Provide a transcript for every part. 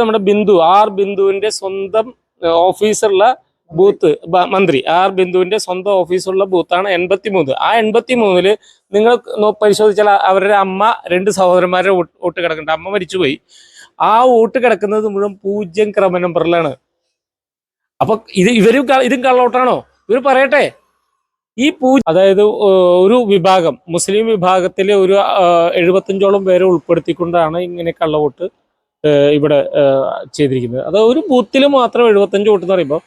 നമ്മുടെ ബിന്ദു ബിന്ദുവിന്റെ സ്വന്തം ഓഫീസുള്ള ബൂത്ത് മന്ത്രി ബിന്ദുവിന്റെ സ്വന്തം ഓഫീസുള്ള ബൂത്താണ് 83. ആ 83-ല് നിങ്ങൾ പരിശോധിച്ചാൽ അവരുടെ അമ്മ 2 സഹോദരന്മാരുടെ വോട്ട് കിടക്കുന്നുണ്ട്. അമ്മ മരിച്ചുപോയി. ആ വോട്ട് കിടക്കുന്നത് മുഴുവൻ 0 ക്രമ നമ്പറിലാണ്. അപ്പൊ ഇതും കള്ളവോട്ടാണോ? ഇവർ പറയട്ടെ. ഈ അതായത് ഒരു വിഭാഗം മുസ്ലിം വിഭാഗത്തിലെ ഒരു 75ഓളം പേരെ ഉൾപ്പെടുത്തിക്കൊണ്ടാണ് ഇങ്ങനെ കള്ളവോട്ട് ഇവിടെ ചെയ്തിരിക്കുന്നത്. അത് ഒരു ബൂത്തിൽ മാത്രം 75 വോട്ട് എന്ന് പറയുമ്പോൾ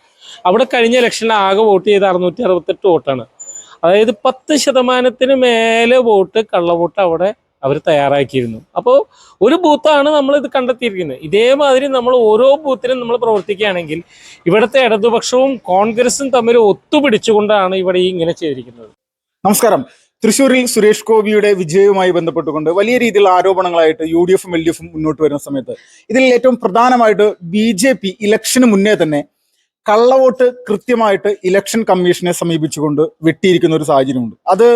അവിടെ കഴിഞ്ഞ ഇലക്ഷനിൽ ആകെ വോട്ട് ചെയ്ത് 668 വോട്ടാണ്. അതായത് 10% മേലെ വോട്ട് കള്ളവോട്ട് അവിടെ അവർ തയ്യാറാക്കിയിരുന്നു. അപ്പോൾ ഒരു ബൂത്താണ് നമ്മൾ ഇത് കണ്ടെത്തിയിരിക്കുന്നത്. ഇതേമാതിരി നമ്മൾ ഓരോ ബൂത്തിലും നമ്മൾ പ്രവർത്തിക്കുകയാണെങ്കിൽ ഇവിടുത്തെ ഇടതുപക്ഷവും കോൺഗ്രസും തമ്മിൽ ഒത്തുപിടിച്ചുകൊണ്ടാണ് ഇവിടെ ഇങ്ങനെ ചെയ്തിരിക്കുന്നത്. നമസ്കാരം. തൃശ്ശൂരിൽ സുരേഷ് ഗോപിയുടെ വിജയവുമായി ബന്ധപ്പെട്ടുകൊണ്ട് വലിയ രീതിയിലുള്ള ആരോപണങ്ങളായിട്ട് UDF-ഉം LDF-ഉം മുന്നോട്ട് വരുന്ന സമയത്ത് ഇതിൽ ഏറ്റവും പ്രധാനമായിട്ട് BJP ഇലക്ഷന് മുന്നേ തന്നെ കള്ളവോട്ട് കൃത്യമായിട്ട് ഇലക്ഷൻ കമ്മീഷനെ സമീപിച്ചുകൊണ്ട് വെട്ടിയിരിക്കുന്ന ഒരു സാഹചര്യമുണ്ട്. അത്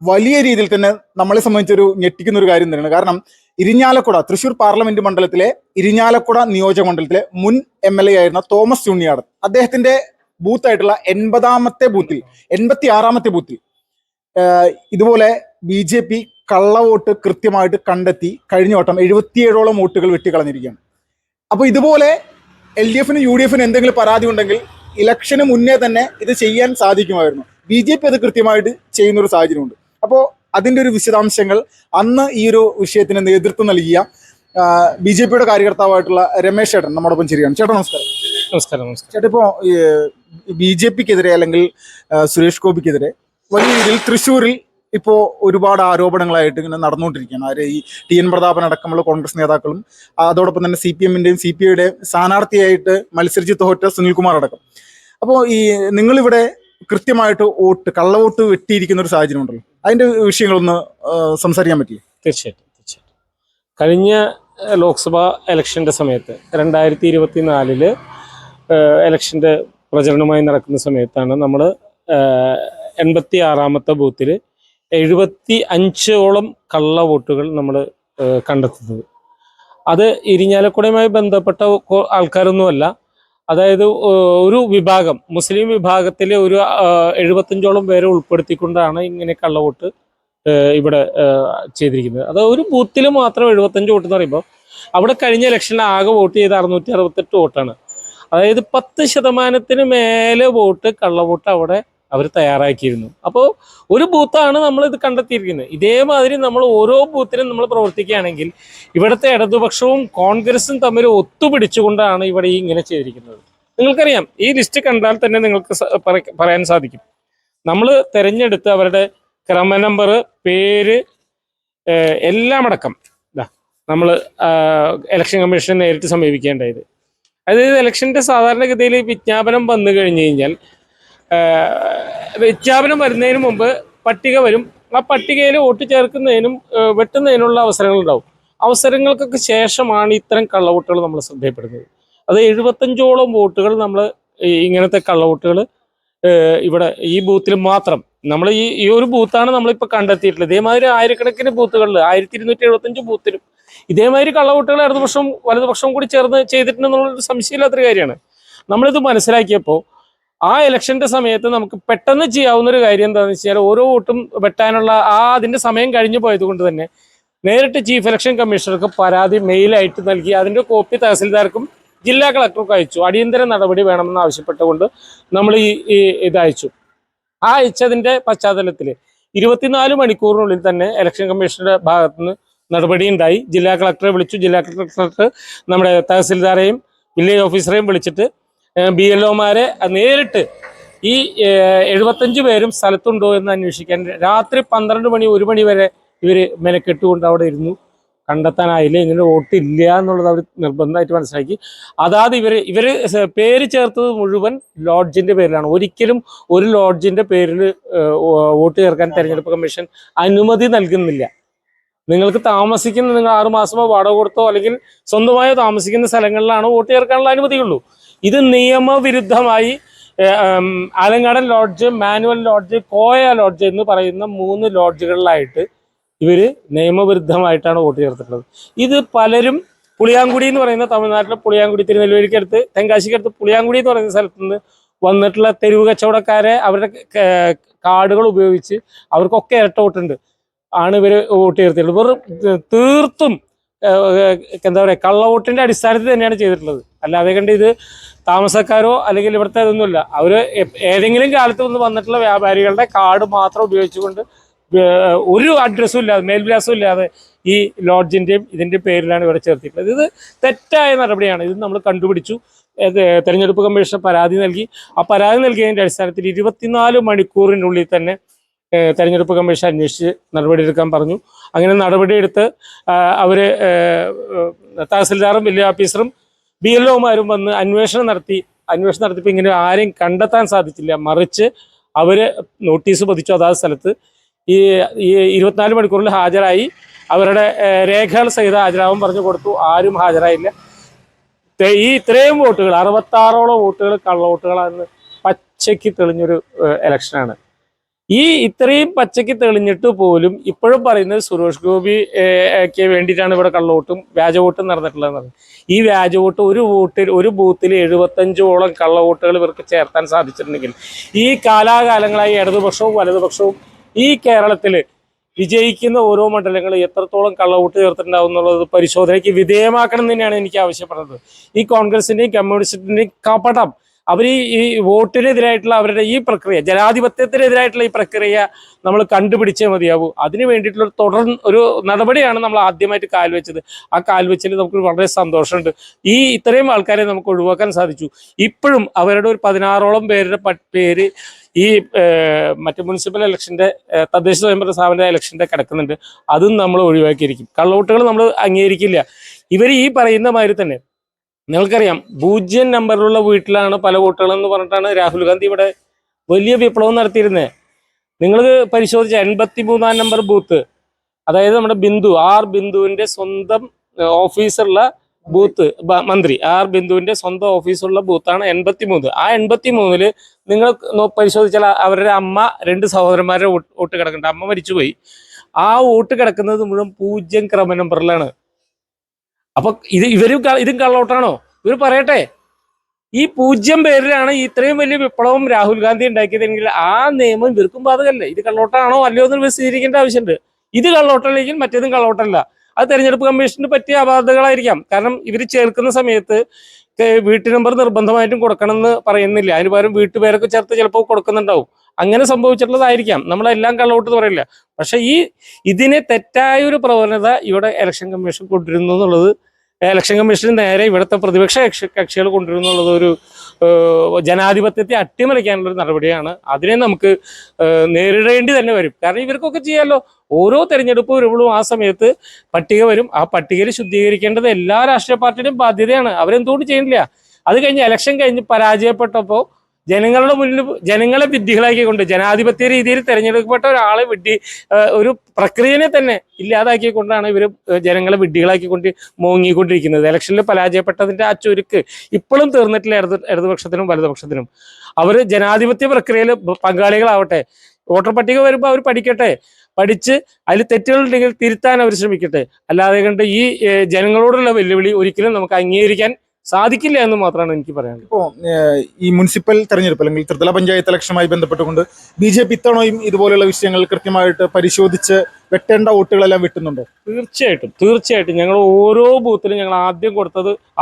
വലിയ രീതിയിൽ തന്നെ നമ്മളെ സംബന്ധിച്ചൊരു ഞെട്ടിക്കുന്ന ഒരു കാര്യം തന്നെയാണ്. കാരണം ഇരിഞ്ഞാലക്കുട തൃശ്ശൂർ പാർലമെന്റ് മണ്ഡലത്തിലെ ഇരിഞ്ഞാലക്കുട നിയോജക മണ്ഡലത്തിലെ മുൻ MLA ആയിരുന്ന തോമസ് ചുണ്ണിയാടൻ, അദ്ദേഹത്തിന്റെ ബൂത്തായിട്ടുള്ള 86-ാമത്തെ ബൂത്തിൽ ഇതുപോലെ BJP കള്ളവോട്ട് കൃത്യമായിട്ട് കണ്ടെത്തി കഴിഞ്ഞ വട്ടം 77ഓളം വോട്ടുകൾ വെട്ടിക്കളഞ്ഞിരിക്കുകയാണ്. അപ്പോൾ ഇതുപോലെ LDF-നും UDF-നും എന്തെങ്കിലും പരാതി ഉണ്ടെങ്കിൽ ഇലക്ഷന് മുന്നേ തന്നെ ഇത് ചെയ്യാൻ സാധിക്കുമായിരുന്നു. BJP അത് കൃത്യമായിട്ട് ചെയ്യുന്നൊരു സാഹചര്യമുണ്ട്. അപ്പോൾ അതിൻ്റെ ഒരു വിശദാംശങ്ങൾ അന്ന് ഈ ഒരു വിഷയത്തിന് നേതൃത്വം നൽകിയ BJP-യുടെ കാര്യകർത്താവായിട്ടുള്ള രമേശ് ചേട്ടൻ നമ്മോടൊപ്പം ശരിയാണ്. ചേട്ടാ നമസ്കാരം. നമസ്കാരം. ചേട്ടാ, ഇപ്പോൾ BJP-ക്കെതിരെ അല്ലെങ്കിൽ സുരേഷ് ഗോപിക്കെതിരെ വലിയ രീതിയിൽ തൃശ്ശൂരിൽ ഇപ്പോൾ ഒരുപാട് ആരോപണങ്ങളായിട്ട് ഇങ്ങനെ നടന്നുകൊണ്ടിരിക്കുകയാണ്. ഈ TN പ്രതാപൻ അടക്കമുള്ള കോൺഗ്രസ് നേതാക്കളും അതോടൊപ്പം തന്നെ CPM-ന്റെയും CPI-യുടെയും സ്ഥാനാർത്ഥിയായിട്ട് മത്സരിച്ച് തോറ്റ സുനിൽകുമാർ അടക്കം. അപ്പോൾ ഈ നിങ്ങളിവിടെ കൃത്യമായിട്ട് കള്ളവോട്ട് വെട്ടിയിരിക്കുന്ന ഒരു സാഹചര്യം ഉണ്ടല്ലോ, അതിൻ്റെ വിഷയങ്ങളൊന്ന് സംസാരിക്കാൻ പറ്റില്ലേ? തീർച്ചയായിട്ടും. കഴിഞ്ഞ ലോക്സഭാ ഇലക്ഷൻ്റെ സമയത്ത് 2024 ഇലക്ഷൻ്റെ പ്രചരണമായി നടക്കുന്ന സമയത്താണ് നമ്മൾ 86-ാമത്തെ ബൂത്തിൽ 75ഓളം കള്ള വോട്ടുകൾ നമ്മൾ കണ്ടെത്തുന്നത്. അത് ഇരിഞ്ഞാലക്കുടയുമായി ബന്ധപ്പെട്ട ആൾക്കാരൊന്നുമല്ല. അതായത് ഒരു വിഭാഗം മുസ്ലിം വിഭാഗത്തിലെ ഒരു 75ഓളം പേരെ ഉൾപ്പെടുത്തിക്കൊണ്ടാണ് ഇങ്ങനെ കള്ളവോട്ട് ഇവിടെ ചെയ്തിരിക്കുന്നത്. അത് ഒരു ബൂത്തിൽ മാത്രം 75 വോട്ട് എന്ന് പറയുമ്പോൾ അവിടെ കഴിഞ്ഞ ഇലക്ഷനിൽ ആകെ വോട്ട് ചെയ്ത് 668 വോട്ടാണ്. അതായത് 10% മേലെ വോട്ട് കള്ളവോട്ട് അവിടെ അവർ തയ്യാറാക്കിയിരുന്നു. അപ്പോൾ ഒരു ബൂത്താണ് നമ്മൾ ഇത് കണ്ടെത്തിയിരിക്കുന്നത്. ഇതേമാതിരി നമ്മൾ ഓരോ ബൂത്തിലും നമ്മൾ പ്രവർത്തിക്കുകയാണെങ്കിൽ ഇവിടുത്തെ ഇടതുപക്ഷവും കോൺഗ്രസും തമ്മിൽ ഒത്തുപിടിച്ചുകൊണ്ടാണ് ഇവിടെ ഇങ്ങനെ ചെയ്തിരിക്കുന്നത്. നിങ്ങൾക്കറിയാം, ഈ ലിസ്റ്റ് കണ്ടാൽ തന്നെ നിങ്ങൾക്ക് പറയാൻ സാധിക്കും. നമ്മൾ തിരഞ്ഞെടുത്ത് അവരുടെ ക്രമ നമ്പർ, പേര് എല്ലാം അടക്കം നമ്മൾ ഇലക്ഷൻ കമ്മീഷനെ നേരിട്ട് സമീപിക്കേണ്ടത്. അതായത് ഇലക്ഷൻ്റെ സാധാരണഗതിയിൽ വിജ്ഞാപനം വന്നു കഴിഞ്ഞ് കഴിഞ്ഞാൽ വിജ്ഞാപനം വരുന്നതിന് മുമ്പ് പട്ടിക വരും. ആ പട്ടികയിൽ വോട്ട് ചേർക്കുന്നതിനും വെട്ടുന്നതിനുള്ള അവസരങ്ങളുണ്ടാവും. അവസരങ്ങൾക്കൊക്കെ ശേഷമാണ് ഇത്തരം കള്ളവോട്ടുകൾ നമ്മൾ ശ്രദ്ധയപ്പെടുന്നത്. അത് 75ഓളം വോട്ടുകൾ നമ്മൾ ഇങ്ങനത്തെ കള്ളവോട്ടുകൾ ഇവിടെ ഈ ബൂത്തിൽ മാത്രം നമ്മൾ ഈ ഒരു ബൂത്താണ് നമ്മളിപ്പോൾ കണ്ടെത്തിയിട്ടുള്ളത്. ഇതേമാതിരി ആയിരക്കണക്കിന് ബൂത്തുകളിൽ 1275 ബൂത്തിലും ഇതേമാതിരി കള്ളവോട്ടുകൾ ഇടതുപക്ഷവും വലതുപക്ഷവും കൂടി ചേർന്ന് ചെയ്തിട്ടുണ്ടെന്നുള്ളൊരു സംശയമില്ലാത്തൊരു കാര്യമാണ്. നമ്മളിത് മനസ്സിലാക്കിയപ്പോൾ ആ ഇലക്ഷൻ്റെ സമയത്ത് നമുക്ക് പെട്ടെന്ന് ചെയ്യാവുന്ന ഒരു കാര്യം എന്താണെന്ന് വെച്ചാൽ ഓരോ വോട്ടും വെട്ടാനുള്ള അതിൻ്റെ സമയം കഴിഞ്ഞു പോയത് കൊണ്ട് തന്നെ നേരിട്ട് ചീഫ് ഇലക്ഷൻ കമ്മീഷണർക്ക് പരാതി മെയിലായിട്ട് നൽകി അതിൻ്റെ കോപ്പി തഹസിൽദാർക്കും ജില്ലാ കളക്ടർക്കും അയച്ചു. അടിയന്തര നടപടി വേണമെന്ന് ആവശ്യപ്പെട്ടുകൊണ്ട് നമ്മൾ ഇത് അയച്ചു. ആ അയച്ചതിൻ്റെ പശ്ചാത്തലത്തിൽ 24 മണിക്കൂറിനുള്ളിൽ തന്നെ ഇലക്ഷൻ കമ്മീഷന്റെ ഭാഗത്തുനിന്ന് നടപടി ഉണ്ടായി. ജില്ലാ കളക്ടറെ വിളിച്ചു. ജില്ലാ കളക്ടർ നമ്മുടെ തഹസിൽദാരെയും വില്ലേജ് ഓഫീസറെയും വിളിച്ചിട്ട് BLOമാരെ നേരിട്ട് ഈ 75 പേരും സ്ഥലത്തുണ്ടോ എന്ന് അന്വേഷിക്കാൻ രാത്രി 12 മണി 1 മണി വരെ ഇവർ മെനക്കെട്ടുകൊണ്ട് അവിടെ ഇരുന്നു. കണ്ടെത്താനായില്ല. ഇങ്ങനെ വോട്ടില്ല എന്നുള്ളത് അവർ നിർബന്ധമായിട്ട് മനസ്സിലാക്കി. അതാത് ഇവർ പേര് ചേർത്തത് മുഴുവൻ ലോഡ്ജിൻ്റെ പേരിലാണ്. ഒരിക്കലും ഒരു ലോഡ്ജിൻ്റെ പേരിൽ വോട്ട് ചേർക്കാൻ തെരഞ്ഞെടുപ്പ് കമ്മീഷൻ അനുമതി നൽകുന്നില്ല. നിങ്ങൾക്ക് നിങ്ങൾ 6 മാസമോ വാടക കൊടുത്തോ അല്ലെങ്കിൽ സ്വന്തമായോ താമസിക്കുന്ന സ്ഥലങ്ങളിലാണ് വോട്ട് ചേർക്കാനുള്ള അനുമതിയുള്ളൂ. ഇത് നിയമവിരുദ്ധമായി Alangadan lodge, Manuel lodge, Koya lodge എന്ന് പറയുന്ന 3 ലോഡ്ജുകളിലായിട്ട് ഇവർ നിയമവിരുദ്ധമായിട്ടാണ് വോട്ട് ചേർത്തിട്ടുള്ളത്. ഇത് പലരും പുളിയാങ്കുടി എന്ന് പറയുന്ന തമിഴ്നാട്ടിലെ പുളിയാങ്കുടി, തിരുനെല്വേലിക്കടുത്ത് തെങ്കാശിക്കടുത്ത് പുളിയാങ്കുടി എന്ന് പറയുന്ന സ്ഥലത്ത് നിന്ന് വന്നിട്ടുള്ള തെരുവ് കച്ചവടക്കാരെ അവരുടെ കാർഡുകൾ ഉപയോഗിച്ച് അവർക്കൊക്കെ ഇരട്ട വോട്ടുണ്ട് ആണ് ഇവർ വോട്ട് ചേർത്തിട്ടുള്ളത്. വെറും തീർത്തും എന്താ പറയുക, കള്ളവോട്ടിന്റെ അടിസ്ഥാനത്തിൽ തന്നെയാണ് ചെയ്തിട്ടുള്ളത്. അല്ലാതെ കണ്ട് ഇത് താമസക്കാരോ അല്ലെങ്കിൽ ഇവിടുത്തെ ഇതൊന്നുമില്ല. അവർ ഏതെങ്കിലും കാലത്ത് ഒന്ന് വന്നിട്ടുള്ള വ്യാപാരികളുടെ കാർഡ് മാത്രം ഉപയോഗിച്ചുകൊണ്ട് ഒരു അഡ്രസ്സും ഇല്ലാതെ, മേൽവിലാസവും ഇല്ലാതെ ഈ ലോഡ്ജിന്റെയും ഇതിന്റെ പേരിലാണ് ഇവിടെ ചേർത്തിട്ടുള്ളത്. ഇത് തെറ്റായ നടപടിയാണ്. ഇത് നമ്മൾ കണ്ടുപിടിച്ചു. തെരഞ്ഞെടുപ്പ് കമ്മീഷന് പരാതി നൽകി. ആ പരാതി നൽകിയതിന്റെ അടിസ്ഥാനത്തിൽ 24 മണിക്കൂറിനുള്ളിൽ തന്നെ തെരഞ്ഞെടുപ്പ് കമ്മീഷൻ അന്വേഷിച്ച് നടപടിയെടുക്കാൻ പറഞ്ഞു. അങ്ങനെ നടപടിയെടുത്ത് അവർ തഹസിൽദാറും വില്ലേജ് ഓഫീസറും BLOമാരും വന്ന് അന്വേഷണം നടത്തിയപ്പോൾ ഇങ്ങനെ ആരെയും കണ്ടെത്താൻ സാധിച്ചില്ല. മറിച്ച് അവർ നോട്ടീസ് പതിച്ചു അതാത് സ്ഥലത്ത്. ഈ 24 മണിക്കൂറിൽ ഹാജരായി അവരുടെ രേഖകൾ സഹിതം ഹാജരാവാൻ പറഞ്ഞു കൊടുത്തു. ആരും ഹാജരായില്ല. ഈ ഇത്രയും വോട്ടുകൾ 66ഓളം വോട്ടുകൾ കള്ളവോട്ടുകളാണെന്ന് പച്ചയ്ക്ക് തെളിഞ്ഞൊരു ഇലക്ഷനാണ്. ഈ ഇത്രയും പച്ചയ്ക്ക് തെളിഞ്ഞിട്ട് പോലും ഇപ്പോഴും പറയുന്നത് സുരേഷ് ഗോപിക്ക് വേണ്ടിയിട്ടാണ് ഇവിടെ കള്ളവോട്ടും വ്യാജവോട്ടും നടന്നിട്ടുള്ളതെന്ന്. ഈ വ്യാജവോട്ട് ഒരു ബൂത്തിൽ 75ഓളം കള്ളവോട്ടുകൾ ഇവർക്ക് ചേർത്താൻ സാധിച്ചിട്ടുണ്ടെങ്കിൽ ഈ കാലാകാലങ്ങളായി ഇടതുപക്ഷവും വലതുപക്ഷവും ഈ കേരളത്തിൽ വിജയിക്കുന്ന ഓരോ മണ്ഡലങ്ങളും എത്രത്തോളം കള്ളവോട്ട് ചേർത്തിട്ടുണ്ടാവും എന്നുള്ളത് പരിശോധനയ്ക്ക് വിധേയമാക്കണം എന്ന് തന്നെയാണ് എനിക്ക് ആവശ്യപ്പെടുന്നത്. ഈ കോൺഗ്രസിന്റെയും കമ്മ്യൂണിസ്റ്റിന്റെയും കപടം, അവർ ഈ വോട്ടിനെതിരായിട്ടുള്ള അവരുടെ ഈ പ്രക്രിയ, ജനാധിപത്യത്തിനെതിരായിട്ടുള്ള ഈ പ്രക്രിയ നമ്മൾ കണ്ടുപിടിച്ചേ മതിയാവൂ. അതിന് വേണ്ടിയിട്ടുള്ള ഒരു നടപടിയാണ് നമ്മൾ ആദ്യമായിട്ട് കാൽവെച്ചത്. ആ കാൽവെച്ചതിൽ നമുക്ക് വളരെ സന്തോഷമുണ്ട്. ഇത്രയും ആൾക്കാരെ നമുക്ക് ഒഴിവാക്കാൻ സാധിച്ചു. ഇപ്പോഴും അവരുടെ ഒരു 16ഓളം പേരുടെ പേര് ഈ മറ്റു മുനിസിപ്പൽ ഇലക്ഷന്റെ, തദ്ദേശ സ്വയംഭരണ സ്ഥാപന ഇലക്ഷന്റെ കിടക്കുന്നുണ്ട്. അതും നമ്മൾ ഒഴിവാക്കിയിരിക്കും. കള്ളവോട്ടുകൾ നമ്മൾ അംഗീകരിക്കില്ല. ഇവർ ഈ പറയുന്ന മാതിരി തന്നെ നിങ്ങൾക്കറിയാം, 0 നമ്പറിലുള്ള വീട്ടിലാണ് പല വോട്ടുകളെന്ന് പറഞ്ഞിട്ടാണ് രാഹുൽ ഗാന്ധി ഇവിടെ വലിയ വിപ്ലവം നടത്തിയിരുന്നത്. നിങ്ങൾ പരിശോധിച്ച 83-ാം നമ്പർ ബൂത്ത്, അതായത് നമ്മുടെ ബിന്ദുവിന്റെ സ്വന്തം ഓഫീസുള്ള ബൂത്ത്, മന്ത്രി ബിന്ദുവിന്റെ സ്വന്തം ഓഫീസുള്ള ബൂത്താണ് 83. ആ 83-ല് നിങ്ങൾ പരിശോധിച്ചാൽ അവരുടെ അമ്മ, 2 സഹോദരന്മാരുടെ വോട്ട് കിടക്കുന്നുണ്ട്. അമ്മ മരിച്ചുപോയി. ആ വോട്ട് കിടക്കുന്നത് മുഴുവൻ 0 ക്രമ നമ്പറിലാണ്. അപ്പൊ ഇതും കള്ളവോട്ടാണോ? ഇവർ പറയട്ടെ. ഈ 0 പേരിലാണ് ഇത്രയും വലിയ വിപ്ലവം രാഹുൽ ഗാന്ധി ഉണ്ടാക്കിയതെങ്കിൽ ആ നിയമം ഇവർക്കും ബാധകല്ലേ? ഇത് കള്ളവോട്ടാണോ അല്ലയോ എന്ന് സ്ഥിരീകരിക്കേണ്ട ആവശ്യമുണ്ട്. ഇത് കള്ളവോട്ടല്ലെങ്കിൽ മറ്റേതും കള്ളവോട്ടല്ല. അത് തെരഞ്ഞെടുപ്പ് കമ്മീഷന് പറ്റിയ അപാകതകളായിരിക്കാം. കാരണം ഇവർ ചേർക്കുന്ന സമയത്ത് വീട്ടു നമ്പർ നിർബന്ധമായിട്ടും കൊടുക്കണമെന്ന് പറയുന്നില്ല. അതിന് പകരം വീട്ടുപേരൊക്കെ ചേർത്ത് ചിലപ്പോൾ കൊടുക്കുന്നുണ്ടാവും. അങ്ങനെ സംഭവിച്ചിട്ടുള്ളതായിരിക്കാം. നമ്മളെല്ലാം കള്ളവോട്ട് പറയില്ല. പക്ഷെ ഇതിനെ തെറ്റായ ഒരു പ്രവണത ഇവിടെ ഇലക്ഷൻ കമ്മീഷൻ കൊണ്ടുവരുന്നു എന്നുള്ളത്, ഇലക്ഷൻ കമ്മീഷന് നേരെ ഇവിടുത്തെ പ്രതിപക്ഷ കക്ഷികൾ കൊണ്ടുവരുന്നു എന്നുള്ളത് ഒരു ജനാധിപത്യത്തെ അട്ടിമറിക്കാനുള്ളൊരു നടപടിയാണ്. അതിനെ നമുക്ക് നേരിടേണ്ടി തന്നെ വരും. കാരണം ഇവർക്കൊക്കെ ചെയ്യാമല്ലോ. ഓരോ തെരഞ്ഞെടുപ്പ് വരുമ്പോഴും ആ സമയത്ത് പട്ടിക വരും. ആ പട്ടികയിൽ ശുദ്ധീകരിക്കേണ്ടത് എല്ലാ രാഷ്ട്രീയ പാർട്ടിയുടെയും ബാധ്യതയാണ്. അവരെന്തുകൊണ്ട് ചെയ്യുന്നില്ല? അത് കഴിഞ്ഞ് ഇലക്ഷൻ കഴിഞ്ഞ് പരാജയപ്പെട്ടപ്പോൾ ജനങ്ങളുടെ മുന്നിൽ ജനങ്ങളെ വിഡ്ഢികളാക്കിക്കൊണ്ട്, ജനാധിപത്യ രീതിയിൽ തിരഞ്ഞെടുക്കപ്പെട്ട ഒരാളെ ഒരു പ്രക്രിയനെ തന്നെ ഇല്ലാതാക്കിക്കൊണ്ടാണ് ഇവർ ജനങ്ങളെ വിഡ്ഢികളാക്കിക്കൊണ്ട് മോങ്ങിക്കൊണ്ടിരിക്കുന്നത്. ഇലക്ഷനിൽ പരാജയപ്പെട്ടതിന്റെ ആ ചുരുക്ക് ഇപ്പോഴും തീർന്നിട്ടില്ല ഇടതുപക്ഷത്തിനും വലതുപക്ഷത്തിനും. അവർ ജനാധിപത്യ പ്രക്രിയയിൽ പങ്കാളികളാവട്ടെ. വോട്ടർ പട്ടിക വരുമ്പോൾ അവർ പഠിച്ച് അതിൽ തെറ്റുകളുണ്ടെങ്കിൽ തിരുത്താൻ അവർ ശ്രമിക്കട്ടെ. അല്ലാതെ കണ്ട് ഈ ജനങ്ങളോടുള്ള വെല്ലുവിളി ഒരിക്കലും നമുക്ക് അംഗീകരിക്കാൻ സാധിക്കില്ല എന്ന് മാത്രമാണ് എനിക്ക് പറയാനുള്ളത്. ഇപ്പോൾ ഈ മുനിസിപ്പൽ തെരഞ്ഞെടുപ്പ് അല്ലെങ്കിൽ ത്രിതല പഞ്ചായത്ത് ഇലക്ഷനുമായി ബന്ധപ്പെട്ടുകൊണ്ട് BJP ഇത്തവണയും ഇതുപോലെയുള്ള വിഷയങ്ങൾ കൃത്യമായിട്ട് പരിശോധിച്ച് വെട്ടേണ്ട വോട്ടുകളെല്ലാം വെട്ടുന്നുണ്ടോ? തീർച്ചയായിട്ടും ഞങ്ങൾ ഓരോ ബൂത്തിലും ഞങ്ങൾ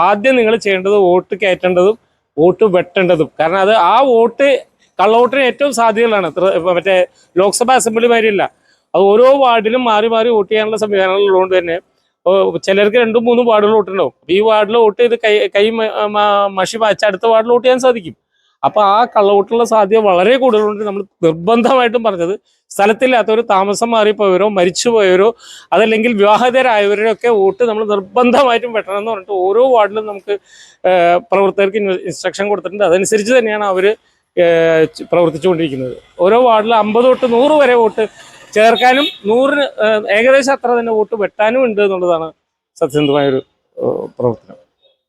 ആദ്യം നിങ്ങൾ ചെയ്യേണ്ടത് വോട്ട് കയറ്റേണ്ടതും വോട്ട് വെട്ടേണ്ടതും. കാരണം ആ വോട്ട് കള്ളവോട്ടിന് ഏറ്റവും സാധ്യതകളാണ്. മറ്റേ ലോക്സഭാ അസംബ്ലി മാതിരിയല്ല. അത് ഓരോ വാർഡിലും മാറി വോട്ട് ചെയ്യാനുള്ള സംവിധാനങ്ങൾ ഉള്ളതുകൊണ്ട് തന്നെ ചിലർക്ക് 2-3 വാർഡുകൾ വോട്ടുണ്ടാവും. ഈ വാർഡിൽ വോട്ട് ചെയ്ത് കൈ മഷി വായിച്ച് അടുത്ത വാർഡിൽ വോട്ട് ചെയ്യാൻ സാധിക്കും. അപ്പൊ ആ കള്ളവോട്ടുള്ള സാധ്യത വളരെ കൂടുതലുണ്ട്. നമ്മൾ നിർബന്ധമായിട്ടും പറഞ്ഞത്, സ്ഥലത്തില്ലാത്തവർ, താമസം മാറിപ്പോയവരോ മരിച്ചുപോയവരോ അതല്ലെങ്കിൽ വിവാഹിതരായവരുടെ ഒക്കെ വോട്ട് നമ്മൾ നിർബന്ധമായിട്ടും വെട്ടണം എന്ന് പറഞ്ഞിട്ട് ഓരോ വാർഡിലും നമുക്ക് പ്രവർത്തകർക്ക് ഇൻസ്ട്രക്ഷൻ കൊടുത്തിട്ടുണ്ട്. അതനുസരിച്ച് തന്നെയാണ് അവർ പ്രവർത്തിച്ചുകൊണ്ടിരിക്കുന്നത്. ഓരോ വാർഡിൽ 50 തൊട്ട് 100 വരെ വോട്ട് ചേർക്കാനും 100 ഏകദേശം അത്ര തന്നെ വോട്ട് വെട്ടാനും ഉണ്ട് എന്നുള്ളതാണ് സത്യസന്ധമായൊരു പ്രവർത്തനം.